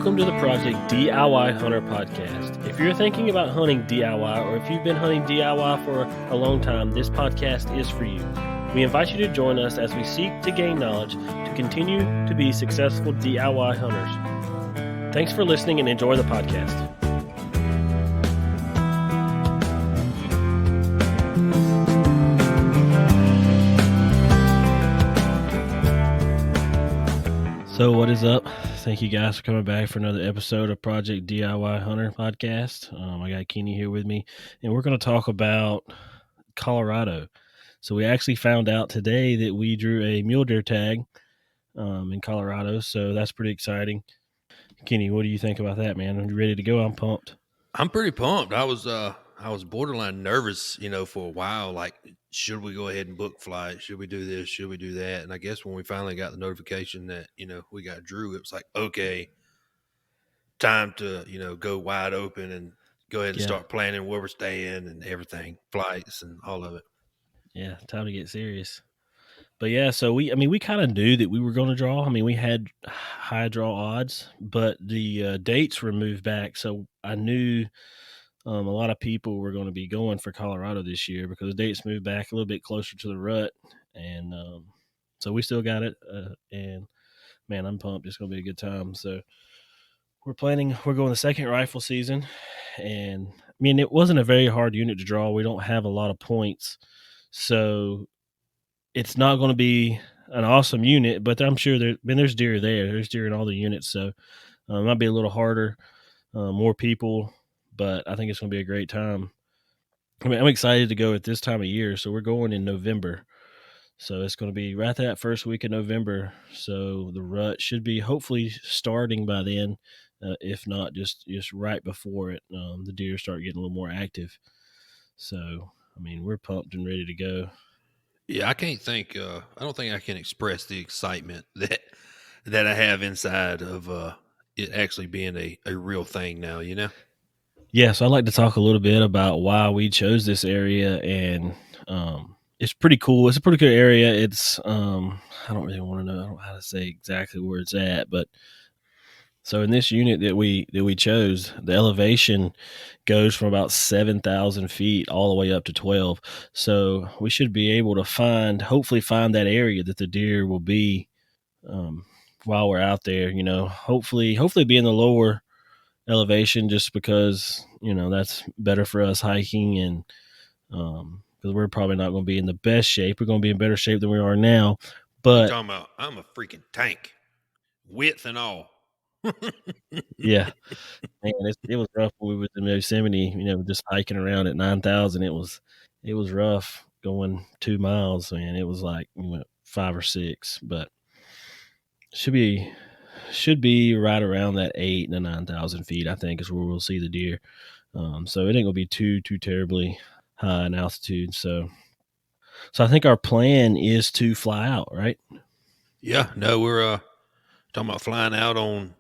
Welcome to the Project DIY Hunter Podcast. If you're thinking about hunting DIY, or if you've been hunting DIY for a long time, this podcast is for you. We invite you to join us as we seek to gain knowledge to continue to be successful DIY hunters. Thanks for listening and enjoy the podcast. So what is up? Thank you guys for coming back for another episode of Project DIY Hunter Podcast. I got Kenny here with me, and we're going to talk about Colorado. So we actually found out today that we drew a mule deer tag in Colorado, so that's pretty exciting. Kenny, what do you think about that, man? Are you ready to go? I'm pumped. I'm pretty pumped. I was borderline nervous, for a while. Like, should we go ahead and book flights? Should we do this? Should we do that? And I guess when we finally got the notification that, we got Drew, it was like, okay, time to, go wide open and go ahead and start planning where we're staying and everything, flights and all of it. Yeah, time to get serious. But yeah, so we kind of knew that we were going to draw. I mean, we had high draw odds, but the dates were moved back. So I knew a lot of people were going to be going for Colorado this year because the dates moved back a little bit closer to the rut. And so we still got it. And man, I'm pumped. It's going to be a good time. So we're going the second rifle season. And I mean, it wasn't a very hard unit to draw. We don't have a lot of points. So it's not going to be an awesome unit, but I'm sure there's deer there. There's deer in all the units. So it might be a little harder, more people, but I think it's going to be a great time. I mean, I'm excited to go at this time of year. So we're going in November. So it's going to be right that first week of November. So the rut should be hopefully starting by then. If not, just right before it, the deer start getting a little more active. So, I mean, we're pumped and ready to go. Yeah, I can't think. I don't think I can express the excitement that I have inside of it actually being a real thing now. Yeah, so I'd like to talk a little bit about why we chose this area, and it's pretty cool. It's a pretty good area. It's I don't really want to know how to say exactly where it's at, but so in this unit that we chose, the elevation goes from about 7,000 feet all the way up to 12. So we should be able to hopefully find that area that the deer will be while we're out there. Hopefully be in the lower elevation, just because that's better for us hiking, and because we're probably not going to be in the best shape. We're going to be in better shape than we are now. But you're talking about, I'm a freaking tank, width and all. Yeah, man, it was rough when we were in Yosemite. Just hiking around at 9,000. It was rough going 2 miles, man. It was like 5 or 6, but should be right around that 8,000 to 9,000 feet, I think, is where we'll see the deer. So it ain't gonna be too terribly high in altitude. So I think our plan is to fly out, right? Yeah, no, we're talking about flying out on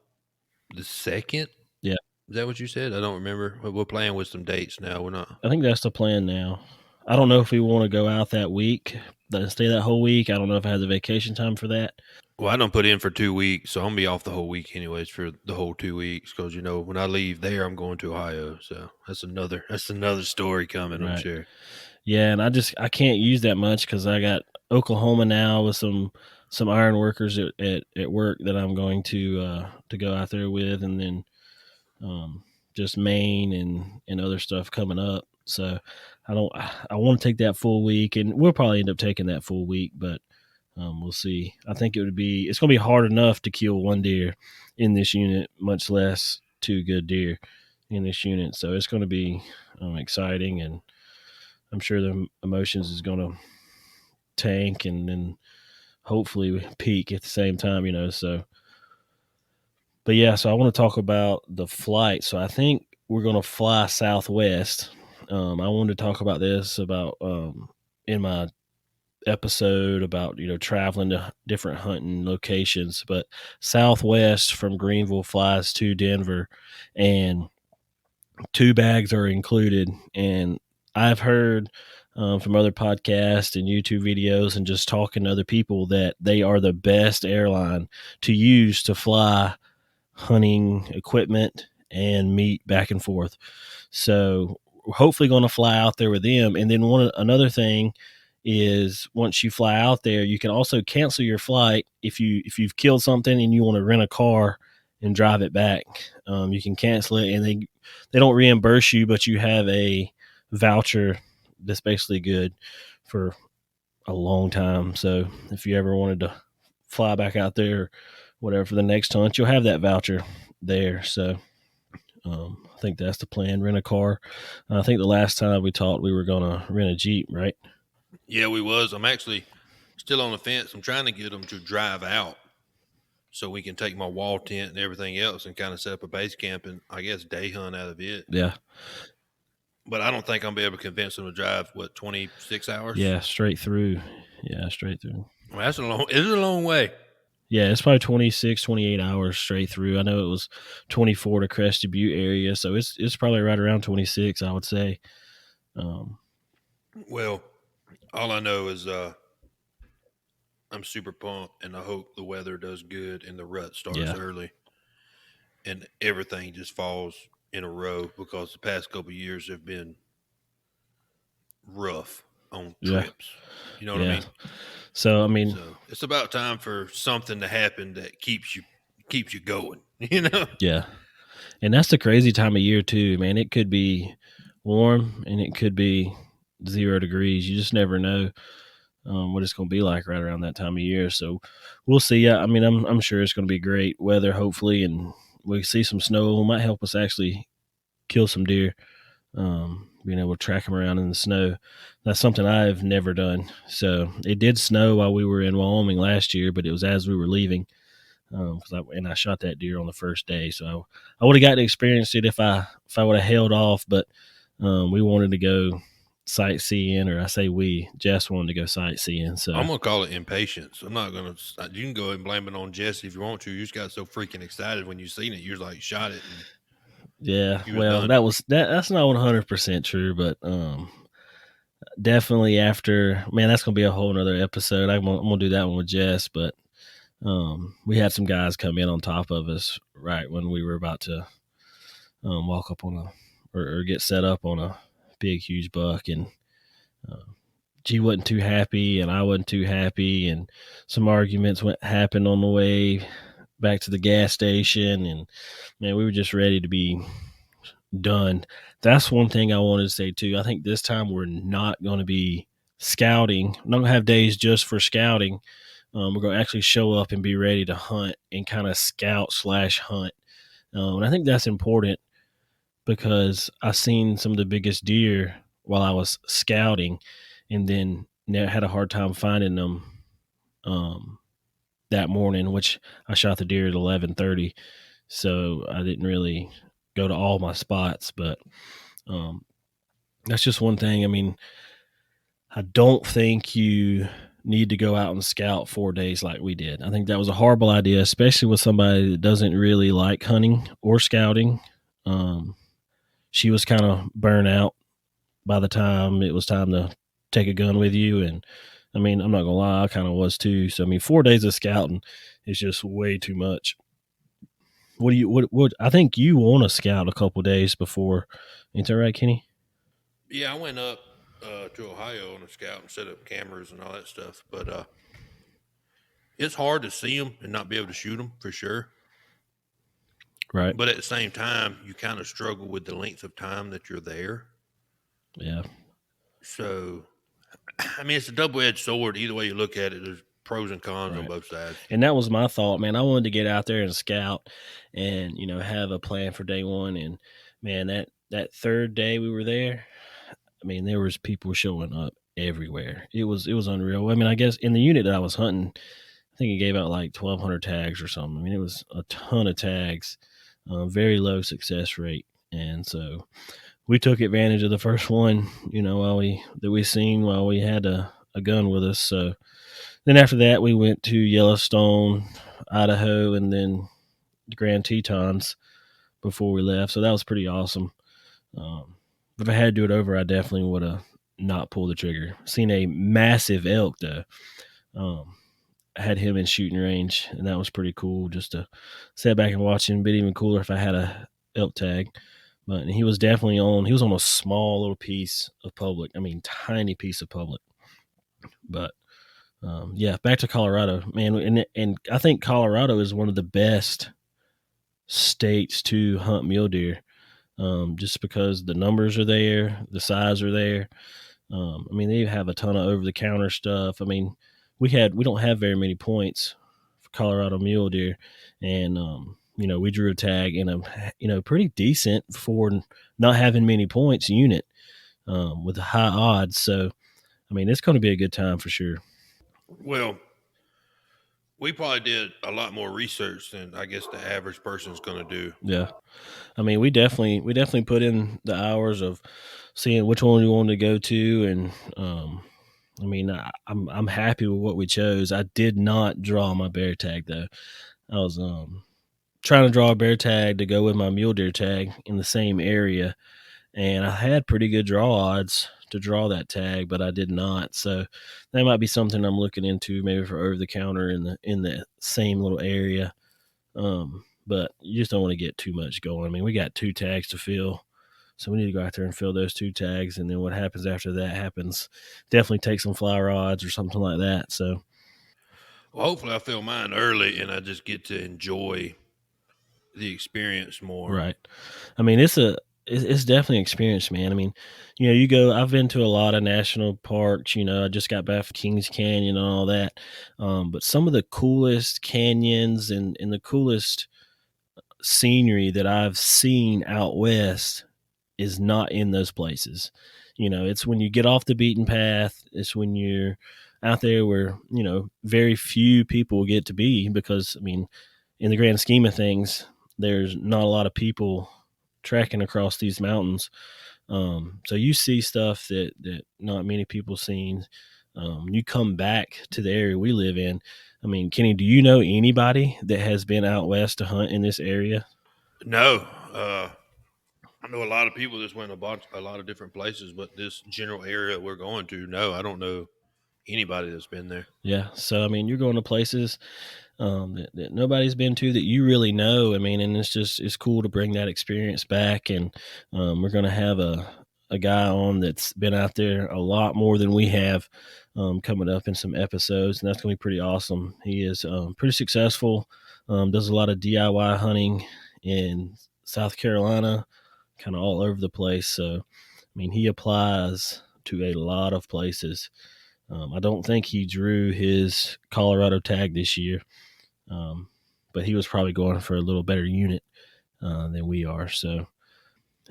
the 2nd. Yeah, is that what you said? I don't remember. We're playing with some dates now. We're not. I think that's the plan now. I don't know if we want to go out that week, stay that whole week. I don't know if I have the vacation time for that. Well, I don't put in for 2 weeks, so I'm gonna be off the whole week anyways for the whole 2 weeks, because when I leave there, I'm going to Ohio. So that's another story coming, right. I'm sure. Yeah, and I can't use that much because I got Oklahoma now with some iron workers at work that I'm going to go out there with, and then just Maine and other stuff coming up. So I want to take that full week, and we'll probably end up taking that full week, but we'll see. I think it's going to be hard enough to kill one deer in this unit, much less 2 good deer in this unit. So it's going to be exciting, and I'm sure the emotions is going to tank and then hopefully peak at the same time, so. But yeah, so I want to talk about the flight. So I think we're going to fly Southwest. I wanted to talk about this in my episode about traveling to different hunting locations, but Southwest from Greenville flies to Denver, and 2 bags are included. And I've heard from other podcasts and YouTube videos and just talking to other people that they are the best airline to use to fly hunting equipment and meat back and forth. So we're hopefully going to fly out there with them. And then another thing is once you fly out there, you can also cancel your flight if you've killed something and you want to rent a car and drive it back. You can cancel it, and they don't reimburse you, but you have a voucher that's basically good for a long time. So if you ever wanted to fly back out there, or whatever, for the next hunt, you'll have that voucher there. So I think that's the plan. Rent a car. I think the last time we talked, we were gonna rent a Jeep, right? Yeah, we was. I'm actually still on the fence. I'm trying to get them to drive out so we can take my wall tent and everything else and kind of set up a base camp and I guess day hunt out of it. Yeah, But I don't think I'm be able to convince them to drive 26 hours. yeah, straight through. Yeah, straight through. I mean, that's a long. It is a long way. Yeah, it's probably 26, 28 hours straight through. I know it was 24 to Crested Butte area, so it's probably right around 26, I would say. Um, Well, all I know is I'm super pumped, and I hope the weather does good and the rut starts yeah, early, and everything just falls in a row because the past couple of years have been rough on yeah, trips. You know what I yeah. mean? So I mean, So it's about time for something to happen that keeps you going. You know? yeah, and that's the crazy time of year too, man. It could be warm and it could be 0 degrees. You just never know what it's going to be like right around that time of year. So we'll see. Yeah, I mean, I'm sure it's going to be great weather, hopefully, and we see some snow. It might help us actually kill some deer. Being able to track them around in the snow. That's something I've never done. So it did snow while we were in Wyoming last year, but it was as we were leaving. I shot that deer on the first day, so I would have got to experience it if I would have held off. But we wanted to go sightseeing, or I say we, Jess wanted to go sightseeing. So I'm gonna call it impatience. I'm not gonna. You can go ahead and blame it on Jesse if you want to. You just got so freaking excited when you seen it. You was like shot it and yeah, you was well, done. that's not 100% true, but definitely after, man, that's gonna be a whole nother episode. I'm gonna do that one with Jess, but we had some guys come in on top of us right when we were about to walk up on or get set up on a big, huge buck, and uh, G wasn't too happy, and I wasn't too happy, and some arguments happened on the way back to the gas station, and man, we were just ready to be done. That's one thing I wanted to say too. I think this time we're not going to be scouting. We're not going to have days just for scouting. We're going to actually show up and be ready to hunt and kind of scout/hunt. And I think that's important because I seen some of the biggest deer while I was scouting, and then had a hard time finding them um, that morning, which I shot the deer at 11:30, so I didn't really go to all my spots. But um, that's just one thing. I mean, I don't think you need to go out and scout 4 days like we did. I think that was a horrible idea, especially with somebody that doesn't really like hunting or scouting. Um, she was kind of burnt out by the time it was time to take a gun with you. And I mean, I'm not gonna lie, I kind of was too. So I mean, 4 days of scouting is just way too much. What do you what I think you want to scout a couple days before, ain't that right, Kenny? Yeah, I went up to Ohio on a scout and set up cameras and all that stuff. But it's hard to see them and not be able to shoot them for sure. Right. But at the same time, you kind of struggle with the length of time that you're there. Yeah. So, I mean, it's a double edged sword. Either way you look at it, there's pros and cons on Right. both sides. And that was my thought, man. I wanted to get out there and scout and, have a plan for day one. And man, that third day we were there, I mean, there was people showing up everywhere. It was unreal. I mean, I guess in the unit that I was hunting, I think it gave out like 1,200 tags or something. I mean, it was a ton of tags, very low success rate. And so we took advantage of the first one, while we seen while we had a gun with us. So then after that, we went to Yellowstone, Idaho, and then the Grand Tetons before we left. So that was pretty awesome. If I had to do it over, I definitely would have not pulled the trigger. Seen a massive elk though. Um, had him in shooting range, and that was pretty cool just to sit back and watch him. But even cooler if I had a elk tag. But he was definitely on. He was on a small little piece of public. I mean, tiny piece of public. But yeah, back to Colorado, man, and I think Colorado is one of the best states to hunt mule deer, just because the numbers are there, the size are there. I mean, they have a ton of over the counter stuff. I mean, we don't have very many points for Colorado mule deer, and we drew a tag in a pretty decent for not having many points unit, with high odds. So I mean, it's going to be a good time for sure. Well, we probably did a lot more research than I guess the average person's going to do. Yeah, I mean, we definitely put in the hours of seeing which one we wanted to go to, and I mean, I'm happy with what we chose. I did not draw my bear tag though. I was trying to draw a bear tag to go with my mule deer tag in the same area, and I had pretty good draw odds to draw that tag, but I did not. So that might be something I'm looking into, maybe for over the counter in the same little area. But you just don't want to get too much going. I mean, we got 2 tags to fill, so we need to go out there and fill those 2 tags, and then what happens after that happens. Definitely take some fly rods or something like that. So Well, hopefully, I fill mine early and I just get to enjoy the experience more. right. I mean, it's definitely an experience, man. I mean, you go. I've been to a lot of national parks. I just got back from Kings Canyon and all that. But some of the coolest canyons and the coolest scenery that I've seen out west is not in those places. It's when you get off the beaten path. It's when you're out there where very few people get to be, because I mean, in the grand scheme of things, there's not a lot of people trekking across these mountains. So you see stuff that not many people seen. You come back to the area we live in. I mean, Kenny, do you know anybody that has been out west to hunt in this area? No, I know a lot of people that's went a lot of different places, but this general area we're going to, no, I don't know anybody that's been there. Yeah. So I mean, you're going to places that nobody's been to that you really know. I mean, and it's cool to bring that experience back. And we're going to have a guy on that's been out there a lot more than we have, coming up in some episodes, and that's going to be pretty awesome. He is pretty successful, does a lot of DIY hunting in South Carolina, kind of all over the place. So, I mean, he applies to a lot of places. I don't think he drew his Colorado tag this year, um, but he was probably going for a little better unit than we are. So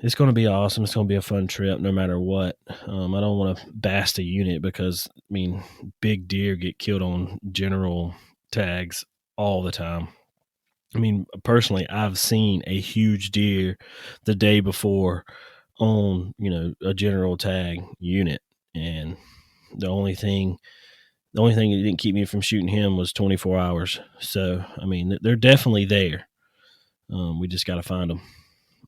it's going to be awesome. It's going to be a fun trip no matter what. I don't want to bast a unit because, I mean, big deer get killed on general tags all the time. I mean, personally, I've seen a huge deer the day before on, a general tag unit. And the only thing that didn't keep me from shooting him was 24 hours. So, I mean, they're definitely there. We just got to find them.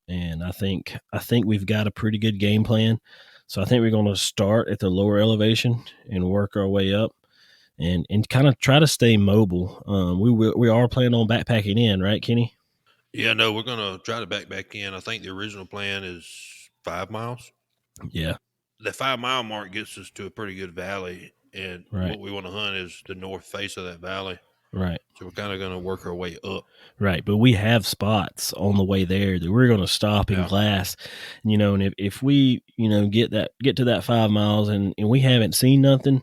And I think we've got a pretty good game plan. So I think we're going to start at the lower elevation and work our way up, and kind of try to stay mobile. We are planning on backpacking in, right, Kenny? Yeah, no, we're gonna try to back in. I think the original plan is 5 miles. Yeah, The 5 mile mark gets us to a pretty good valley, and right, what we want to hunt is the north face of that valley. right. So we're kind of gonna work our way up. Right, but we have spots on the way there that we're going to stop and Yeah. glass, and if we get to that 5 miles and we haven't seen nothing,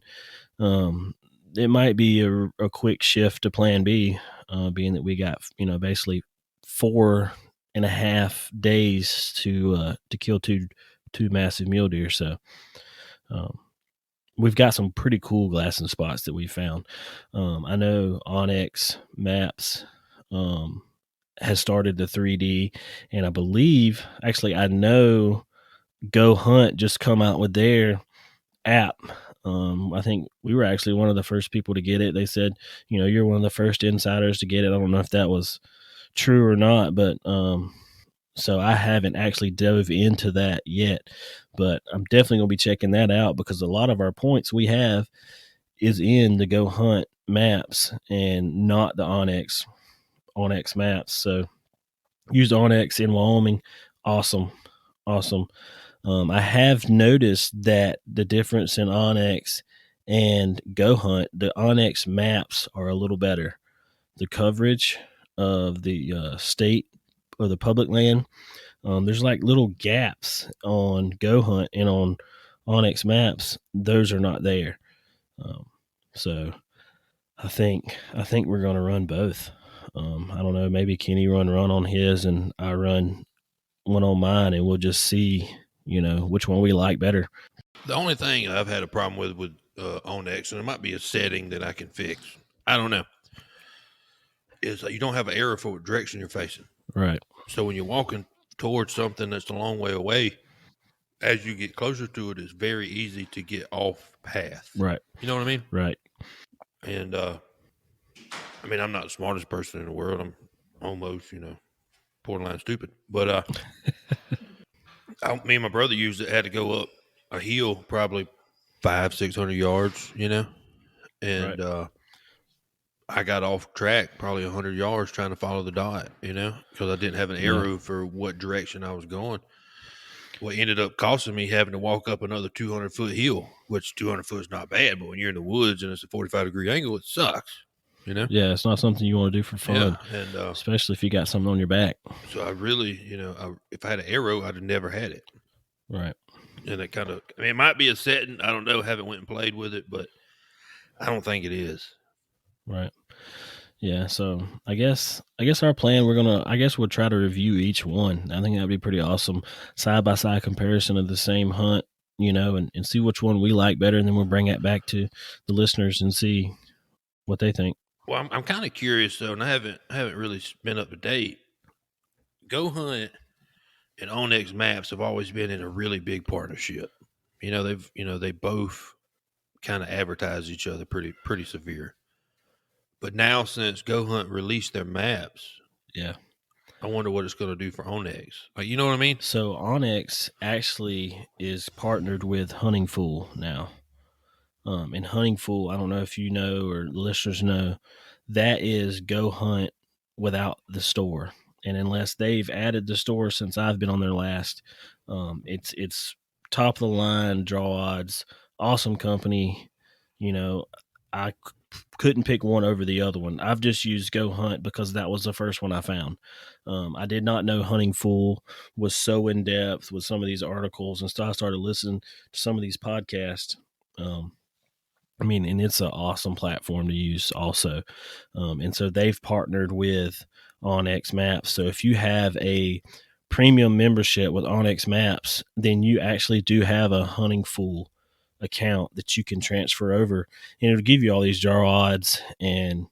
it might be a quick shift to Plan B, being that we got basically 4.5 days to kill two massive mule deer. So um, we've got some pretty cool glassing spots that we found. I know Onyx Maps has started the 3D, and I believe, actually, I know Go Hunt just come out with their app. I think we were actually one of the first people to get it. They said, you're one of the first insiders to get it. I don't know if that was true or not, but so I haven't actually dove into that yet, but I'm definitely going to be checking that out because a lot of our points we have is in the Go Hunt maps and not the Onyx maps. So used Onyx in Wyoming. Awesome, awesome. I have noticed that the difference in Onyx and Go Hunt, the Onyx maps are a little better. The coverage of the state or the public land, there's like little gaps on Go Hunt and on Onyx maps. Those are not there. Um, so I think we're going to run both. I don't know. Maybe Kenny run on his, and I run one on mine, and we'll just see, which one we like better. The only thing I've had a problem with Onyx, and it might be a setting that I can fix. I don't know. Is that you don't have an arrow for what direction you're facing. Right. So when you're walking towards something that's a long way away, as you get closer to it, it's very easy to get off path. Right. You know what I mean? Right. And I mean, I'm not the smartest person in the world. I'm almost, borderline stupid. But me and my brother used it. Had to go up a hill, probably 500-600 yards, Right. and I got off track probably 100 yards trying to follow the dot, because I didn't have an Yeah. arrow for what direction I was going. What ended up costing me having to walk up another 200-foot hill, which 200 foot is not bad, but when you're in the woods and it's a 45-degree angle, it sucks. Yeah. It's not something you want to do for Yeah, fun, and especially if you got something on your back. so I really, if I had an arrow, I'd have never had it. Right. And it kind of, I mean, it might be a setting. I don't know. Haven't went and played with it, but I don't think it is. Right. Yeah. So I guess our plan, we'll try to review each one. I think that'd be pretty awesome. Side by side comparison of the same hunt, and see which one we like better. And then we'll bring it back to the listeners and see what they think. Well, I'm kind of curious though, and I haven't really been up to date. Go Hunt and Onyx Maps have always been in a really big partnership. They both kind of advertise each other pretty severe. But now since Go Hunt released their maps, Yeah. I wonder what it's going to do for Onyx. Like, you know what I mean? So Onyx actually is partnered with Hunting Fool now. And Hunting Fool, I don't know if you know or the listeners know, that is Go Hunt without the store. And unless they've added the store since I've been on their last, it's top of the line draw odds, awesome company. You know, I couldn't pick one over the other one. I've just used Go Hunt because that was the first one I found. I did not know Hunting Fool was so in depth with some of these articles, and so I started listening to some of these podcasts. And it's an awesome platform to use also. And so they've partnered with Onyx Maps. So if you have a premium membership with Onyx Maps, then you actually do have a Hunting Fool account that you can transfer over, and it'll give you all these jar odds and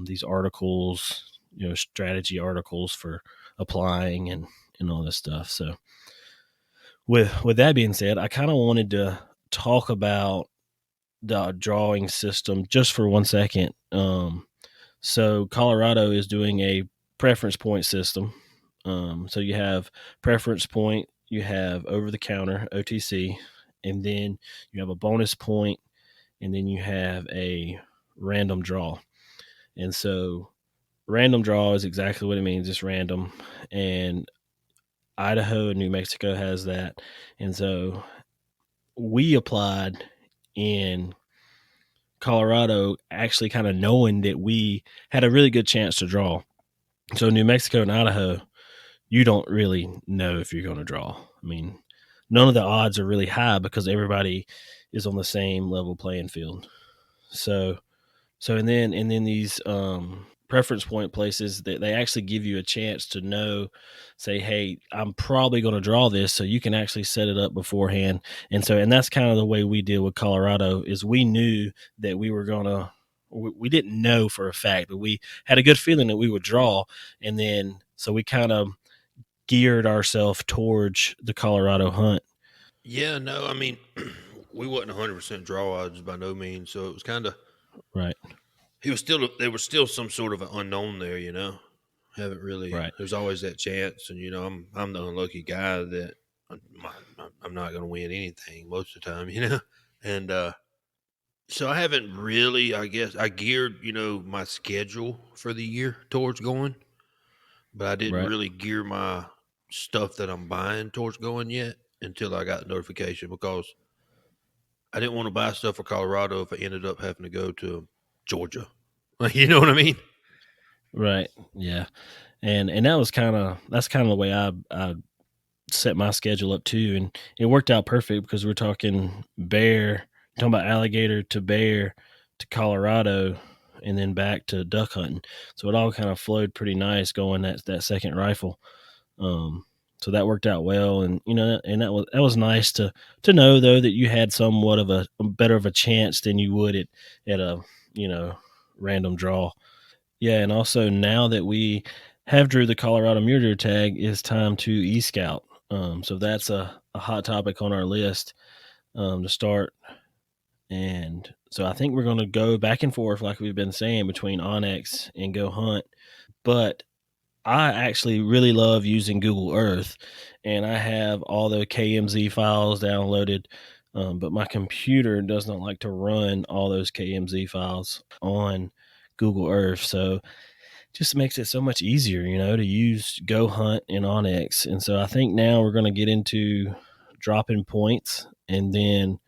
these articles, strategy articles for applying and all this stuff. So with that being said, I kind of wanted to talk about the drawing system just for 1 second. So Colorado is doing a preference point system. So you have preference point, you have over the counter OTC, and then you have a bonus point, and then you have a random draw. And so random draw is exactly what it means. It's random, and Idaho and New Mexico has that. And so we applied in Colorado, actually kind of knowing that we had a really good chance to draw. So New Mexico and Idaho, you don't really know if you're going to draw. I mean, none of the odds are really high because everybody is on the same level playing field. So and then these preference point places that they actually give you a chance to know, say, hey, I'm probably going to draw this, so you can actually set it up beforehand. And that's kind of the way we deal with Colorado. Is we knew that we were going to. We didn't know for a fact, but we had a good feeling that we would draw, and then so we kind of geared ourselves towards the Colorado hunt. Yeah, no, I mean, we wasn't 100% draw odds by no means, so it was kind of Right, there was still some sort of an unknown there. Haven't really. right, There's always that chance, and I'm the unlucky guy that I'm not going to win anything most of the time, and So I haven't really, I guess, I geared, my schedule for the year towards going, but I didn't Right. really gear my stuff that I'm buying towards going yet until I got the notification because I didn't want to buy stuff for Colorado if I ended up having to go to Georgia. You know what I mean? Right. Yeah. And that's kind of the way I set my schedule up too, and it worked out perfect because we're talking about alligator to bear to Colorado, and then back to duck hunting. So it all kind of flowed pretty nice going that second rifle. Um, so that worked out well, and and that was nice to know though that you had somewhat of a better of a chance than you would at a you know random draw. Yeah, and also now that we have drew the Colorado mule deer tag, it's time to e-scout. So that's a hot topic on our list to start. And so I think we're going to go back and forth, like we've been saying, between Onyx and Go Hunt. But I actually really love using Google Earth, and I have all the KMZ files downloaded. But my computer does not like to run all those KMZ files on Google Earth. So just makes it so much easier, to use Go Hunt and Onyx. And so I think now we're going to get into dropping points, and then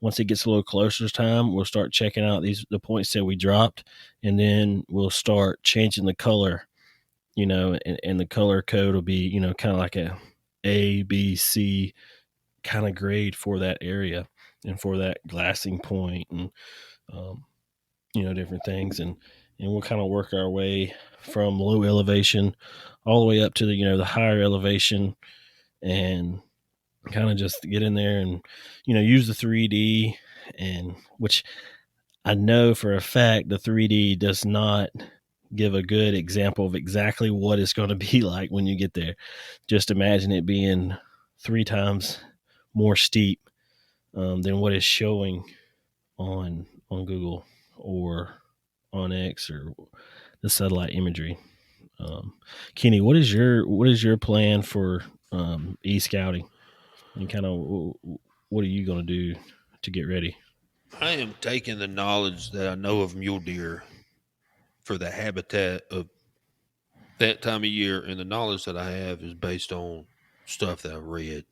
once it gets a little closer to time, we'll start checking out the points that we dropped, and then we'll start changing the color, and the color code will be, kind of like a B C kind of grade for that area and for that glassing point, and um, different things, and we'll kind of work our way from low elevation all the way up to the higher elevation, and kind of just get in there and use the 3D, and which I know for a fact the 3D does not give a good example of exactly what it's going to be like when you get there. Just imagine it being three times more steep than what is showing on Google or on X or the satellite imagery. Um, Kenny, what is your plan for e scouting, and kind of what are you going to do to get ready? I am taking the knowledge that I know of mule deer for the habitat of that time of year, and the knowledge that I have is based on stuff that I've read.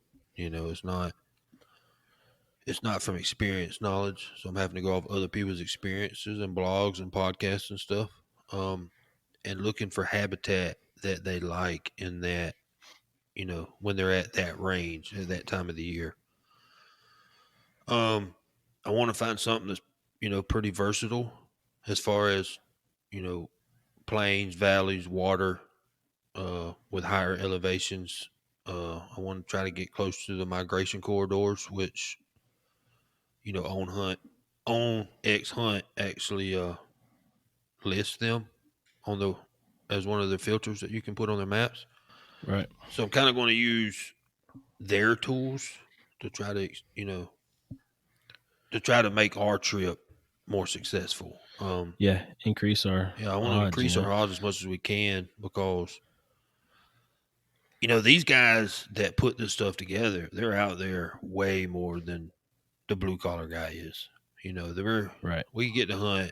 It's not from experience knowledge, so I'm having to go off other people's experiences and blogs and podcasts and stuff, um, and looking for habitat that they like in that, when they're at that range at that time of the year. Um, I want to find something that's pretty versatile as far as you know plains, valleys, water, with higher elevations. I want to try to get close to the migration corridors, which on X Hunt actually lists them on the as one of the filters that you can put on their maps. Right. So I'm kind of going to use their tools to try to make our trip more successful. Yeah, increase our Yeah, I want to odds. increase our odds as much as we can because these guys that put this stuff together, they're out there way more than the blue collar guy is. They're Right. we get to hunt,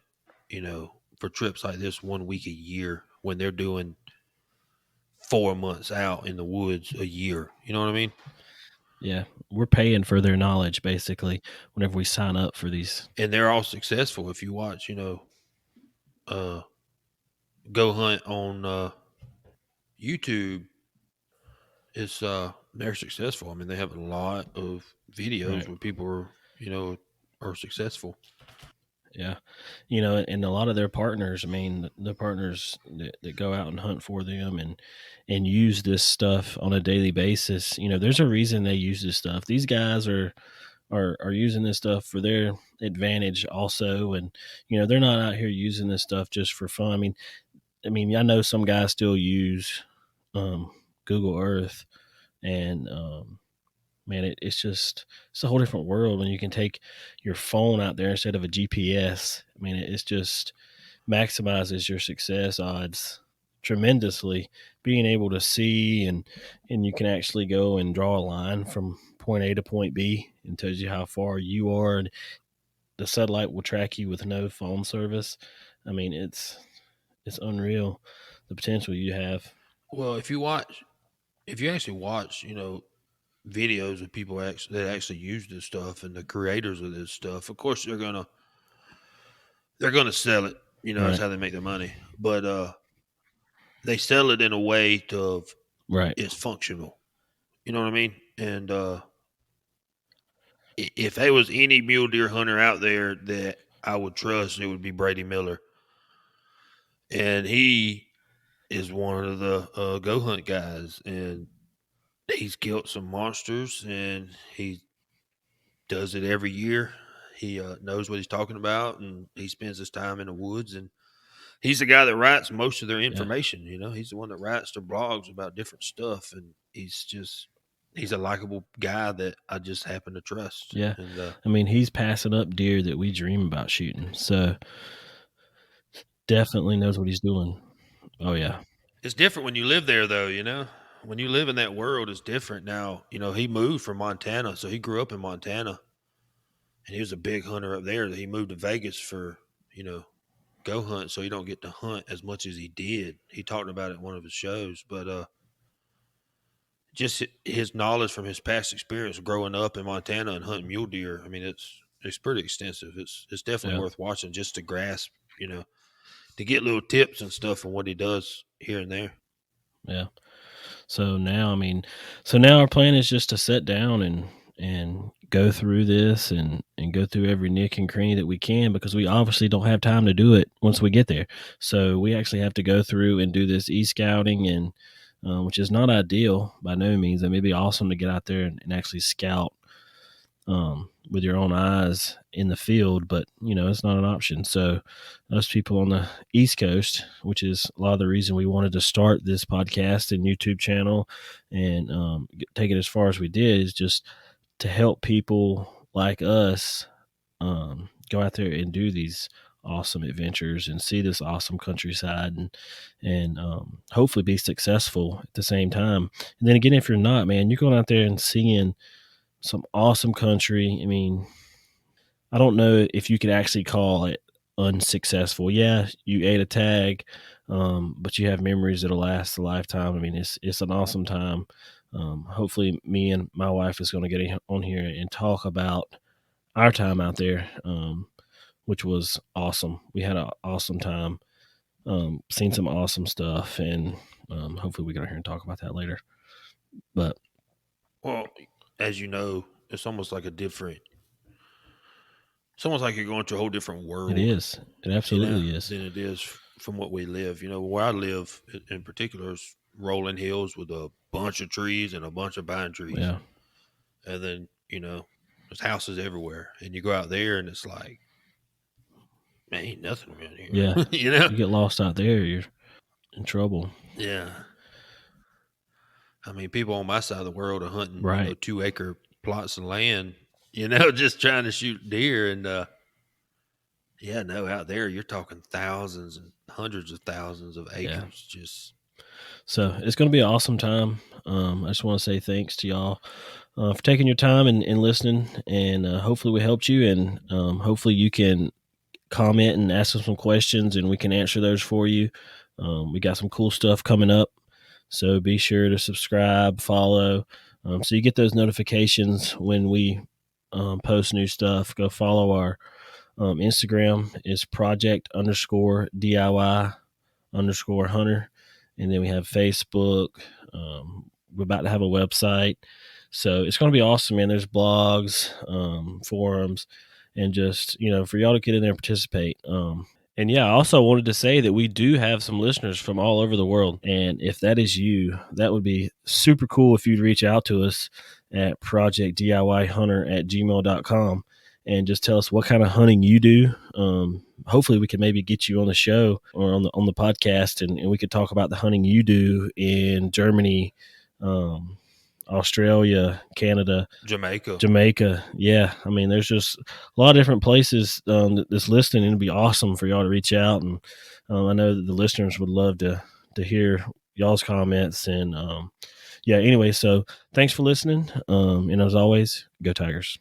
for trips like this 1 week a year when they're doing 4 months out in the woods a year. You know what I mean? Yeah, we're paying for their knowledge basically whenever we sign up for these. And they're all successful. If you watch, uh, Go Hunt on YouTube, it's they're successful. I mean, they have a lot of videos Right. where people are successful. Yeah. And a lot of their partners, I mean, the partners that go out and hunt for them and use this stuff on a daily basis, there's a reason they use this stuff. These guys are using this stuff for their advantage also, and they're not out here using this stuff just for fun. I mean, I know some guys still use Google Earth, and man, it's a whole different world when you can take your phone out there instead of a GPS. I mean, it's just maximizes your success odds tremendously. Being able to see, and you can actually go and draw a line from point A to point B, and tells you how far you are, and the satellite will track you with no phone service. I mean, it's unreal the potential you have. Well, if you actually watch, videos of people that actually use this stuff and the creators of this stuff, of course they're gonna sell it. That's Right, how they make their money. But they sell it in a way to right. it's functional. You know what I mean? And if there was any mule deer hunter out there that I would trust, it would be Brady Miller, and he is one of the go hunt guys, and he's killed some monsters, and he does it every year. He knows what he's talking about, and he spends his time in the woods. And he's the guy that writes most of their Yeah, information. He's the one that writes their blogs about different stuff, and he's a likable guy that I just happen to trust. yeah. And I mean, he's passing up deer that we dream about shooting. So definitely knows what he's doing. Oh yeah, it's different when you live there, though. When you live in that world, it's different. Now, he moved from Montana, so he grew up in Montana, and he was a big hunter up there. He moved to Vegas for go hunt, so he don't get to hunt as much as he did. He talked about it in one of his shows, but just his knowledge from his past experience growing up in Montana and hunting mule deer. I mean, it's pretty extensive. It's definitely yeah, worth watching just to grasp, to get little tips and stuff from what he does here and there. yeah. So now, I mean, so now our plan is just to sit down and go through this and go through every nick and cranny that we can, because we obviously don't have time to do it once we get there. So we actually have to go through and do this e-scouting, and which is not ideal by no means. It may be awesome to get out there and actually scout with your own eyes in the field, but it's not an option. So us people on the East Coast, which is a lot of the reason we wanted to start this podcast and YouTube channel and take it as far as we did, is just to help people like us go out there and do these awesome adventures and see this awesome countryside, and hopefully be successful at the same time. And then again, if you're not, man, you're going out there and seeing some awesome country. I mean, I don't know if you could actually call it unsuccessful. Yeah, you ate a tag, but you have memories that'll last a lifetime. I mean, it's an awesome time. Hopefully, me and my wife is going to get on here and talk about our time out there, which was awesome. We had an awesome time, seen some awesome stuff, and hopefully we get on here and talk about that later. But Well, as you know, it's almost like you're going to a whole different it world, is. It absolutely is. than it is from what we live. Where I live in particular is rolling hills with a bunch of trees and a bunch of pine trees. Yeah. And then, there's houses everywhere. And you go out there and it's like, man, ain't nothing around Yeah. here. you know? You get lost out there, you're in trouble. Yeah. I mean, people on my side of the world are hunting, Right. 2-acre plots of land, just trying to shoot deer. And yeah, no, out there you're talking thousands and hundreds of thousands of Yeah. acres. Just So it's going to be an awesome time. I just want to say thanks to y'all for taking your time and listening. And hopefully we helped you. And hopefully you can comment and ask us some questions and we can answer those for you. We got some cool stuff coming up. So be sure to subscribe, follow, so you get those notifications when we post new stuff. Go follow our Instagram is project_DIY_hunter. And then we have Facebook. We're about to have a website. So it's going to be awesome, man. There's blogs, forums, and just, for y'all to get in there and participate. And yeah, I also wanted to say that we do have some listeners from all over the world. And if that is you, that would be super cool if you'd reach out to us at projectdiyhunter@gmail.com and just tell us what kind of hunting you do. Hopefully we can maybe get you on the show or on the podcast, and we could talk about the hunting you do in Germany, Australia, Canada, Jamaica. Yeah. I mean, there's just a lot of different places that's listening, and it'd be awesome for y'all to reach out. And I know that the listeners would love to hear y'all's comments. And yeah, anyway, so thanks for listening. And as always, go Tigers.